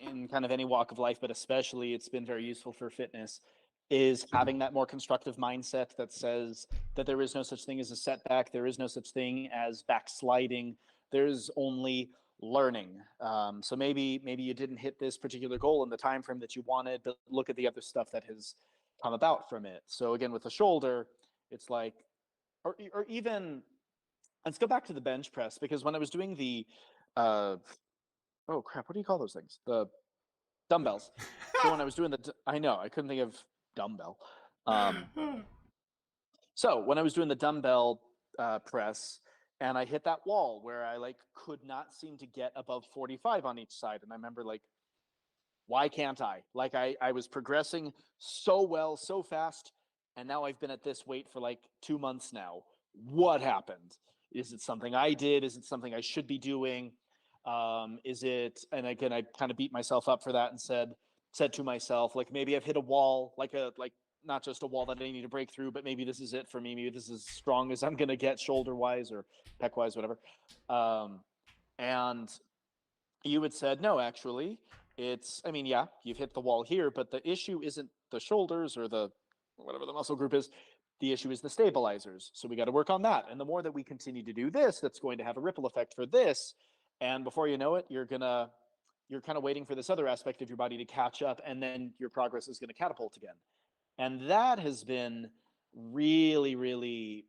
in kind of any walk of life, but especially it's been very useful for fitness, is having that more constructive mindset that says that there is no such thing as a setback. There is no such thing as backsliding. There's only learning. So maybe you didn't hit this particular goal in the time frame that you wanted, but look at the other stuff that has come about from it. So again, with the shoulder, it's like, or even, let's go back to the bench press, because when I was doing the, oh crap, what do you call those things? The dumbbells. So when I was doing I know, I couldn't think of dumbbell. So when I was doing the dumbbell press, and I hit that wall where I like could not seem to get above 45 on each side. And I remember like, why can't I? Like I was progressing so well, so fast. And now I've been at this weight for like 2 months now. What happened? Is it something I did? Is it something I should be doing? Is it, and again, I kind of beat myself up for that and said to myself, like, maybe I've hit a wall, like not just a wall that I need to break through, but maybe this is it for me. Maybe this is as strong as I'm going to get shoulder wise or pec wise, whatever. And you had said, no, actually it's, I mean, yeah, you've hit the wall here, but the issue isn't the shoulders or the, whatever the muscle group is. The issue is the stabilizers. So we got to work on that. And the more that we continue to do this, that's going to have a ripple effect for this. And before you know it, you're kind of waiting for this other aspect of your body to catch up, and then your progress is going to catapult again. And that has been really, really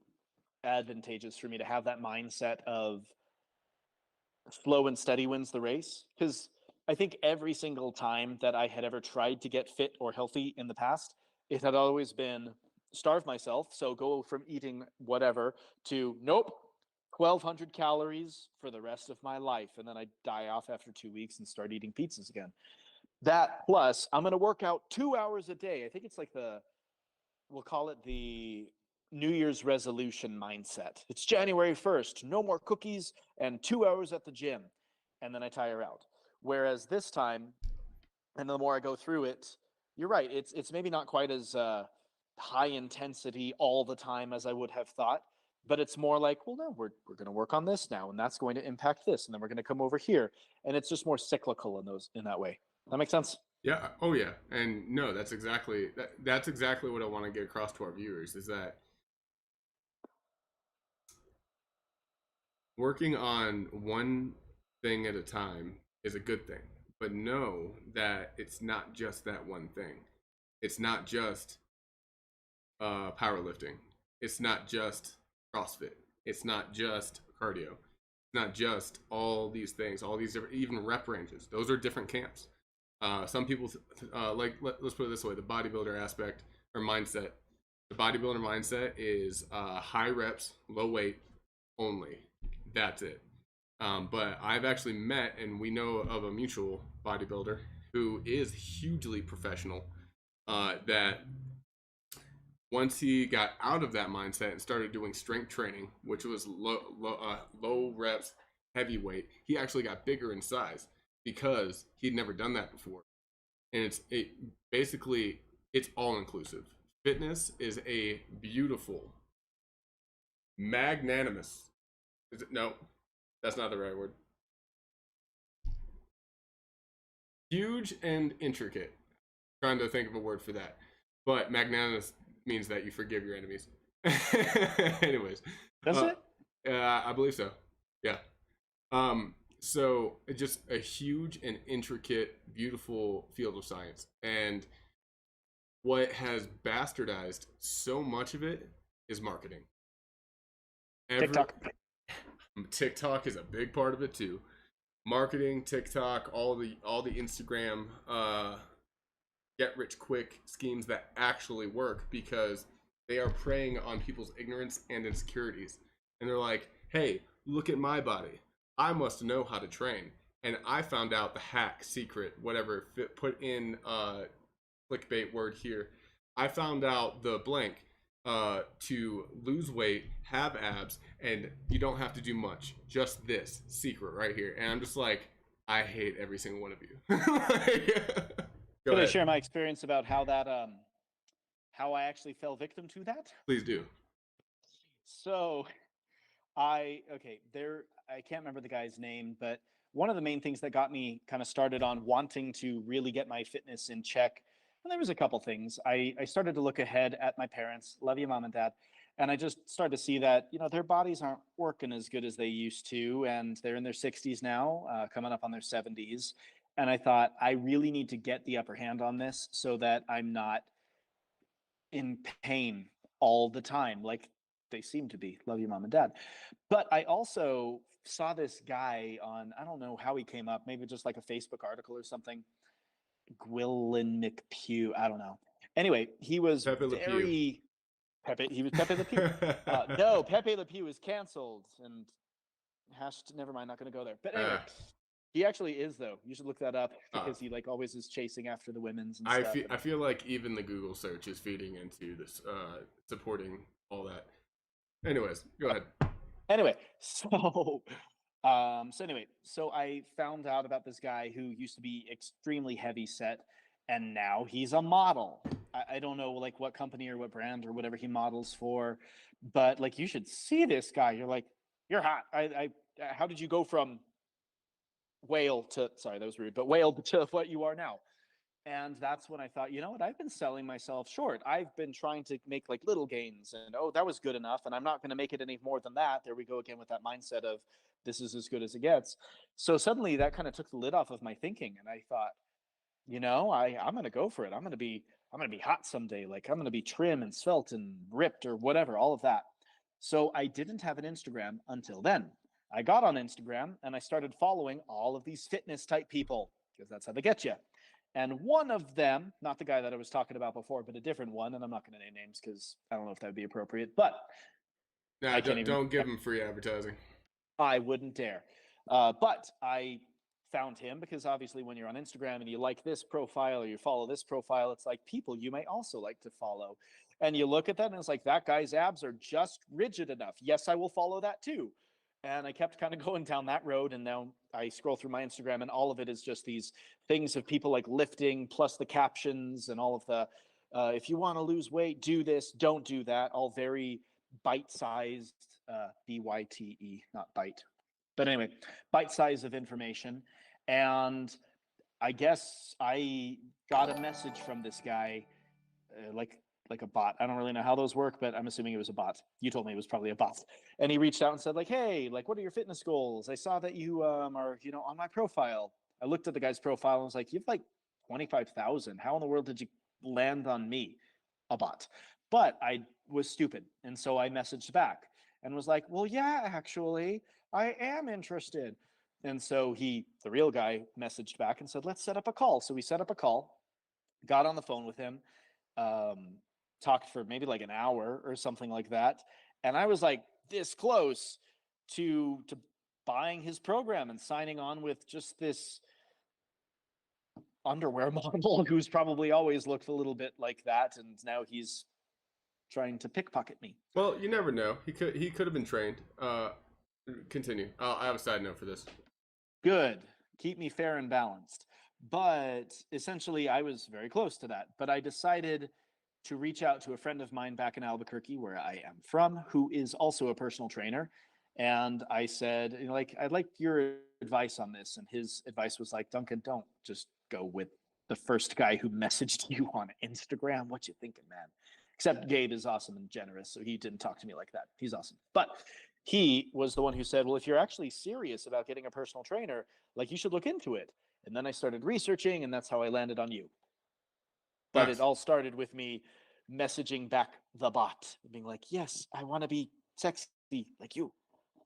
advantageous for me to have that mindset of slow and steady wins the race. Because I think every single time that I had ever tried to get fit or healthy in the past, it had always been starve myself. So go from eating whatever to nope, 1,200 calories for the rest of my life. And then I die off after 2 weeks and start eating pizzas again. That plus I'm going to work out 2 hours a day. I think it's like we'll call it the New Year's resolution mindset. It's January 1st, no more cookies and 2 hours at the gym. And then I tire out. Whereas this time, and the more I go through it, you're right. It's maybe not quite as high intensity all the time as I would have thought, but it's more like, well, no, we're going to work on this now, and that's going to impact this, and then we're going to come over here, and it's just more cyclical in that way. That makes sense? Yeah. Oh yeah. And no, that's exactly what I want to get across to our viewers, is that working on one thing at a time is a good thing, but know that it's not just that one thing. It's not just powerlifting. It's not just CrossFit. It's not just cardio. It's not just all these things, all these different, even rep ranges. Those are different camps. Some people let's put it this way: the bodybuilder aspect or mindset. The bodybuilder mindset is high reps, low weight only. That's it. But I've actually met, and we know of a mutual bodybuilder who is hugely professional. That once he got out of that mindset and started doing strength training, which was low reps, heavy weight, he actually got bigger in size because he'd never done that before. And basically it's all inclusive. Fitness is a beautiful, magnanimous. No, that's not the right word. Huge and intricate. Trying to think of a word for that. But magnanimous means that you forgive your enemies. Anyways. Does it? I believe so. Yeah. So it's just a huge and intricate, beautiful field of science. And what has bastardized so much of it is marketing. Every TikTok. TikTok is a big part of it too. Marketing, TikTok, all the Instagram get rich quick schemes that actually work because they are preying on people's ignorance and insecurities. And they're like, "Hey, look at my body. I must know how to train." And I found out the hack, secret, whatever, put in clickbait word here. I found out the blank to lose weight, have abs, and you don't have to do much. Just this secret right here. And I'm just like, I hate every single one of you. Like, go Could I ahead. share my experience about how that how I actually fell victim to that? Please do. So I can't remember the guy's name, but one of the main things that got me kind of started on wanting to really get my fitness in check. And there was a couple things. I started to look ahead at my parents, love you, mom and dad. And I just started to see that, their bodies aren't working as good as they used to. And they're in their 60s now, coming up on their 70s. And I thought, I really need to get the upper hand on this so that I'm not in pain all the time, like they seem to be. Love you, mom and dad. But I also saw this guy on, I don't know how he came up, maybe just like a Facebook article or something. Gwilyn McPew, I don't know. Anyway, he was Pepe Le Pew. very Pepe. He was Pepe Le Pew. No, Pepe Le Pew is canceled and never mind, not going to go there. But anyway, he actually is though. You should look that up because he like always is chasing after the women's and stuff. I feel like even the Google search is feeding into this, supporting all that. Anyways, go ahead. Anyway, so I found out about this guy who used to be extremely heavy set, and now he's a model. I don't know like what company or what brand or whatever he models for, but like you should see this guy. You're like, you're hot. How did you go from whale to, sorry, that was rude, but whale to what you are now? And that's when I thought, you know what? I've been selling myself short. I've been trying to make like little gains and, oh, that was good enough. And I'm not going to make it any more than that. There we go again with that mindset of this is as good as it gets. So suddenly that kind of took the lid off of my thinking. And I thought, I'm going to go for it. I'm going to be hot someday. Like I'm going to be trim and svelte and ripped or whatever, all of that. So I didn't have an Instagram until then. I got on Instagram and I started following all of these fitness type people because that's how they get you. And one of them, not the guy that I was talking about before, but a different one, and I'm not going to name names because I don't know if that would be appropriate, but Nah, don't give him free advertising. I wouldn't dare. But I found him because obviously when you're on Instagram and you like this profile or you follow this profile, it's like people you may also like to follow. And you look at that and it's like, that guy's abs are just rigid enough. Yes, I will follow that too. And I kept kind of going down that road. And now I scroll through my Instagram and all of it is just these things of people like lifting plus the captions and all of the, if you want to lose weight, do this, don't do that. All very bite-sized, B-Y-T-E, not bite. But anyway, bite size of information. And I guess I got a message from this guy, like a bot. I don't really know how those work, but I'm assuming it was a bot. You told me it was probably a bot. And he reached out and said like, hey, like, what are your fitness goals? I saw that you are, on my profile. I looked at the guy's profile and was like, you have like 25,000. How in the world did you land on me? A bot. But I was stupid. And so I messaged back and was like, well, yeah, actually, I am interested. And so the real guy, messaged back and said, let's set up a call. So we set up a call, got on the phone with him, talked for maybe like an hour or something like that. And I was like this close to buying his program and signing on with just this underwear model who's probably always looked a little bit like that. And now he's trying to pickpocket me. Well, you never know. He could have been trained. Continue. I have a side note for this. Good. Keep me fair and balanced. But essentially, I was very close to that. But I decided to reach out to a friend of mine back in Albuquerque, where I am from, who is also a personal trainer. And I said, I'd like your advice on this. And his advice was like, Duncan, don't just go with the first guy who messaged you on Instagram. What you thinking, man? Except Gabe is awesome and generous, so he didn't talk to me like that. He's awesome. But he was the one who said, well, if you're actually serious about getting a personal trainer, like you should look into it. And then I started researching, and that's how I landed on you. But it all started with me messaging back the bot, being like, yes, I want to be sexy like you.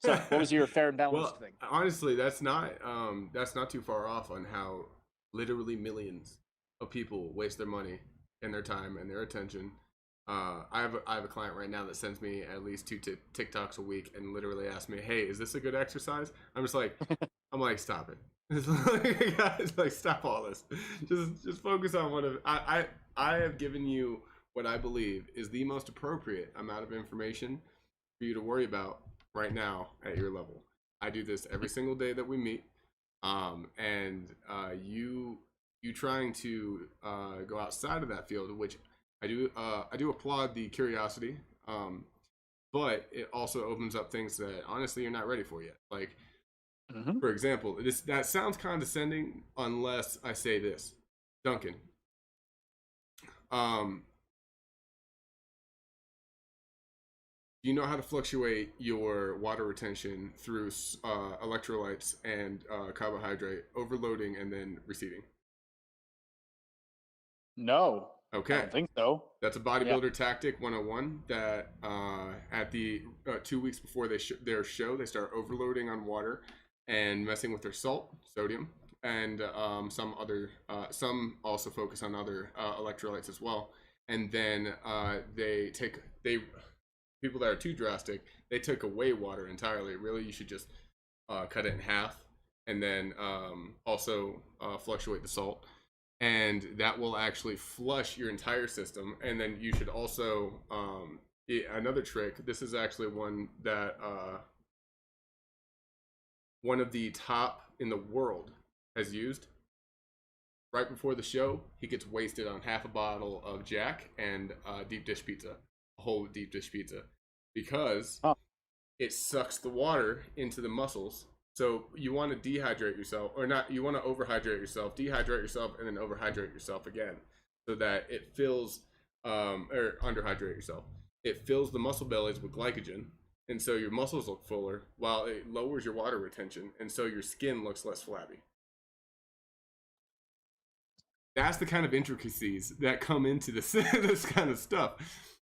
So what was your fair and balanced thing? Honestly, that's not too far off on how literally millions of people waste their money and their time and their attention. I have a client right now that sends me at least 2 TikToks a week and literally asks me, "Hey, is this a good exercise?" I'm just like, stop it. It's like, guys, like, stop all this. Just focus on what I have given you what I believe is the most appropriate amount of information for you to worry about right now at your level. I do this every single day that we meet, and you trying to go outside of that field, which I do applaud the curiosity, but it also opens up things that honestly you're not ready for yet. Like, for example, that sounds condescending unless I say this, Duncan. You know how to fluctuate your water retention through electrolytes and carbohydrate overloading and then receding? No. Okay. I don't think so. That's a bodybuilder tactic 101 that at the 2 weeks before their show, they start overloading on water and messing with their sodium, and some also focus on other electrolytes as well. And then people that are too drastic, they took away water entirely. Really, you should just cut it in half, and then also fluctuate the salt, and that will actually flush your entire system. And then you should also another trick. This is actually one that one of the top in the world has used. Right before the show, he gets wasted on half a bottle of Jack and deep dish pizza, a whole deep dish pizza, because it sucks the water into the muscles. So you want to dehydrate yourself, or not, you want to overhydrate yourself, dehydrate yourself, and then overhydrate yourself again, so that it fills, or underhydrate yourself. It fills the muscle bellies with glycogen, and so your muscles look fuller, while it lowers your water retention, and so your skin looks less flabby. That's the kind of intricacies that come into this this kind of stuff,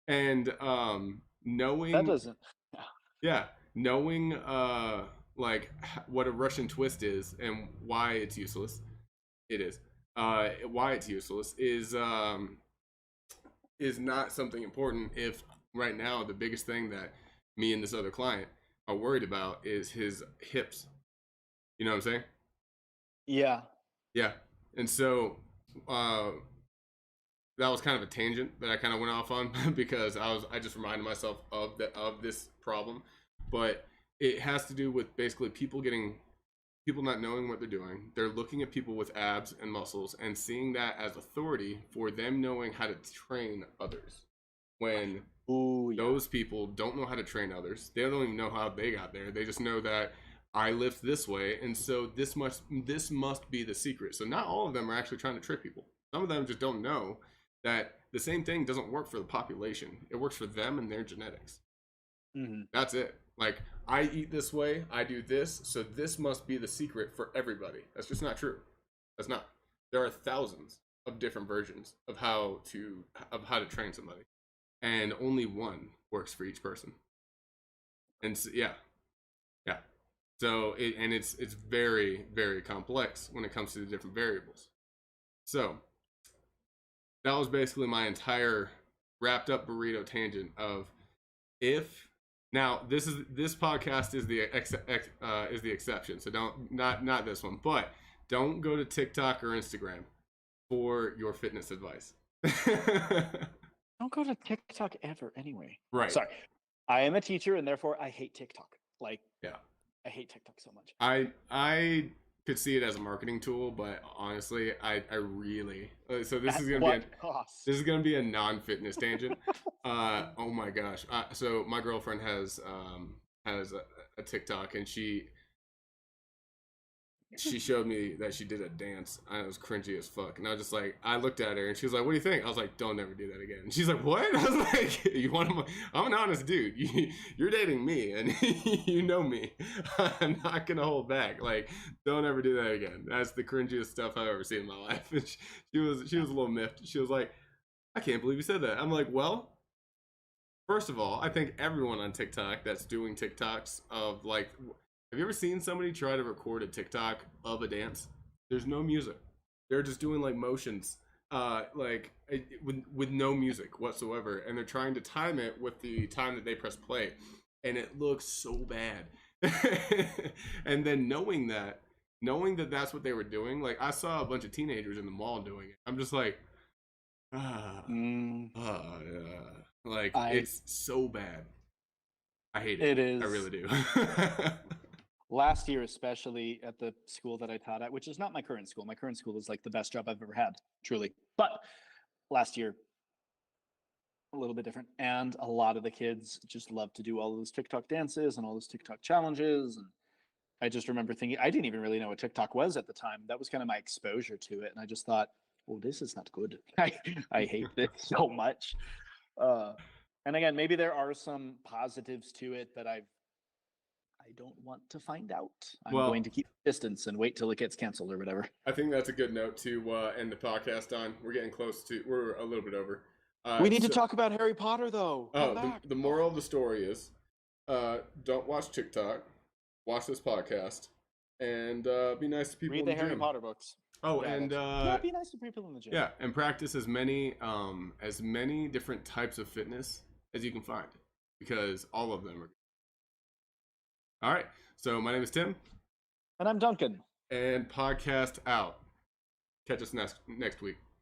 and knowing that doesn't. Knowing like what a Russian twist is and why it's useless. It is why it's useless is not something important. If right now the biggest thing that me and this other client are worried about is his hips. You know what I'm saying? Yeah. And so that was kind of a tangent that I kind of went off on because I just reminded myself of this problem, but it has to do with basically people not knowing what they're doing. They're looking at people with abs and muscles and seeing that as authority for them knowing how to train others, when those people don't know how to train others. They don't even know how they got there. They just know that I lift this way, and so this must be the secret. So not all of them are actually trying to trick people. Some of them just don't know that the same thing doesn't work for the population. It works for them and their genetics. That's it. Like, I eat this way, I do this, so this must be the secret for everybody. That's just not true. That's not. There are thousands of different versions of how to train somebody, and only one works for each person. And so, so it's very, very complex when it comes to the different variables. So that was basically my entire wrapped up burrito tangent of now this podcast is the exception. So not this one, but don't go to TikTok or Instagram for your fitness advice. Don't go to TikTok ever anyway. Right. Sorry. I am a teacher and therefore I hate TikTok. I hate TikTok so much. I could see it as a marketing tool, but honestly, I really so this is gonna be a non-fitness tangent. Oh my gosh! So my girlfriend has a TikTok, and she she showed me that she did a dance. And it was cringy as fuck. And I was just like, I looked at her and she was like, what do you think? I was like, don't ever do that again. And she's like, what? I was like, you want to, I'm an honest dude. You're dating me and you know me. I'm not going to hold back. Like, don't ever do that again. That's the cringiest stuff I've ever seen in my life. And she was a little miffed. She was like, I can't believe you said that. I'm like, well, first of all, I think everyone on TikTok that's doing TikToks of like, have you ever seen somebody try to record a TikTok of a dance? There's no music. They're just doing like motions, with no music whatsoever, and they're trying to time it with the time that they press play, and it looks so bad. And then knowing that that's what they were doing, like I saw a bunch of teenagers in the mall doing it. I'm just like, it's so bad. I hate it. It is. I really do. Last year, especially at the school that I taught at, which is not my current school. My current school is like the best job I've ever had, truly. But last year, a little bit different. And a lot of the kids just love to do all those TikTok dances and all those TikTok challenges. And I just remember thinking, I didn't even really know what TikTok was at the time. That was kind of my exposure to it. And I just thought, oh, this is not good. I hate this so much. And again, maybe there are some positives to it that I don't want to find out. I'm going to keep distance and wait till it gets canceled or whatever. I think that's a good note to end the podcast on. We're getting close to, we're a little bit over. We need to talk about Harry Potter though. The moral of the story is, don't watch TikTok, watch this podcast, and be nice to people. Read the Harry Potter books. Oh, yeah, and be nice to people in the gym. Yeah, and practice as many different types of fitness as you can find, because all of them are good. All right, so my name is Tim. And I'm Duncan. And podcast out. Catch us next week.